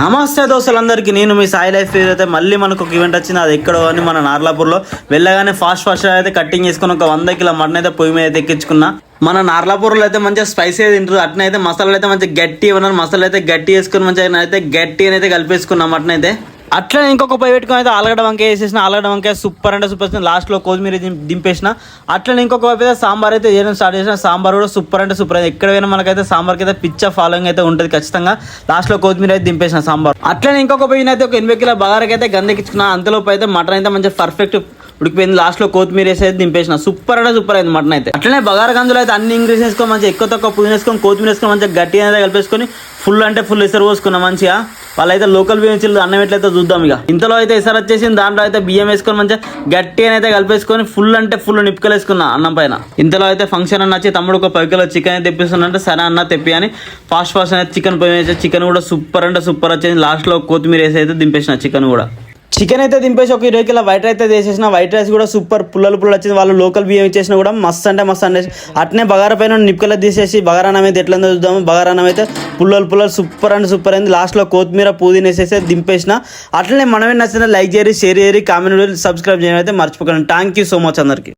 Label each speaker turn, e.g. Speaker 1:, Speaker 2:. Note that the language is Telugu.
Speaker 1: నమస్తే దోస్తులందరికీ, నేను మీ సాయి లైఫ్ అయితే మళ్ళీ మనకు ఒక ఈవెంట్ వచ్చింది. అది ఎక్కడో అని మన నార్లాపూర్లో వెళ్ళగానే ఫాస్ట్ అయితే కట్టింగ్ చేసుకుని ఒక 100 కిలో మటన్ అయితే పొయ్యి మీద అయితే ఎక్కించుకున్నా. మన నార్లాపూర్లో అయితే మంచిగా స్పైసీ అయితే తింటారు. అట్నైతే మసాలాలు అయితే మంచిగా గట్టి ఉన్నారు. మసాలా అయితే గట్టి వేసుకుని మంచిగా అయితే గట్టి అయితే కలిపేసుకున్నా మటన్ అయితే. అట్లా ఇంకొక పొయ్యి పెట్టుకుని అయితే ఆలుగడ్డ వంకాయ వేసేసిన. ఆలుగడ్డ వంకాయ సూపర్ అంటే సూపర్. లాస్ట్లో కొత్తిమీర దింపేసిన. అట్లా ఇంకొక వైపు అయితే సాంబార్ అయితే చేయడం స్టార్ట్ చేసిన. సాంబార్ కూడా సూపర్ అంటే సూపర్ అయితే. ఎక్కడ పోయినా మనకైతే సాంబార్కి అయితే పిచ్చ ఫాలోయింగ్ అయితే ఉంటుంది ఖచ్చితంగా. లాస్ట్లో కొత్తిమీర అయితే దింపేసిన సాంబార్. అట్లనే ఇంకొక పొయ్యిన అయితే ఒక 80 కిలో బగారకి అయితే గందెక్కించుకున్నా. అంతలోపు అయితే మటన్ అయితే మంచిగా పర్ఫెక్ట్ ఉడికిపోయింది. లాస్ట్లో కొత్తిమీర వేసి అయితే దింపేసిన. సూపర్ అంటే సూపర్ అయింది మటన్ అయితే. అట్లనే బగార గంజులు అయితే అన్ని ఇంగ్రీడియంట్స్ వేసుకొని మంచిగా ఎక్కువ తక్కువ పుదీనా వేసుకొని కొత్తిమీర వేసుకొని మంచిగా గట్టి అయితే కలిపేసుకొని ఫుల్ అంటే ఫుల్ ఎసరు పోసుకున్నాం మంచిగా. వాళ్ళైతే లోకల్ బియ్యం చిల్లు అన్నం ఎట్లయితే చూద్దాం. ఇక ఇంతలో అయితే ఎసరు వచ్చేసింది. దాంట్లో అయితే బియ్యం వేసుకొని మంచిగా గట్టి అయితే కలిపేసుకొని ఫుల్ అంటే ఫుల్ నిప్పుకలు వేసుకున్నా అన్నం పైన. ఇంతలో అయితే ఫంక్షన్ అన్న వచ్చి తమ్ముడు ఒక 10 కిలో చికెన్ అయితే తెప్పిస్తున్నంటే సరే అన్న తెప్పి అని ఫాస్ట్ అయితే చికెన్ పోయి వేసే. చికెన్ కూడా సూపర్ అంటే సూపర్ వచ్చేసి. లాస్ట్లో కొత్తిమీర వేసి అయితే దింపేసిన చికెన్ కూడా. చికెన్ అయితే దింపేసి ఒక 20 కిలో వైట్ రైస్ అయితే చేసేసిన. వైట్ రైస్ కూడా సూపర్ పుల్లలు వచ్చింది. వాళ్ళు లోకల్ బియ్యం ఇచ్చేసిన కూడా మస్తు అంటే మస్తు అంటే. అట్నే బగారా పైన నిప్పుకలు తీసేసి బగారాన్నం అయితే ఎట్లా చూద్దాము. బగారాన్నం అయితే పుల్లలు సూపర్ అంటే సూపర్ అయింది. లాస్ట్లో కొత్తిమీర పుదీనా వేసేసి దింపేసిన. అట్లనే మనమే నచ్చిన లైక్ చేయరు, షేర్ చేయరు, కామెంట్ సబ్స్క్రైబ్ చేయడం అయితే మర్చిపోకండి. థ్యాంక్ యూ సో మచ్ అందరికి.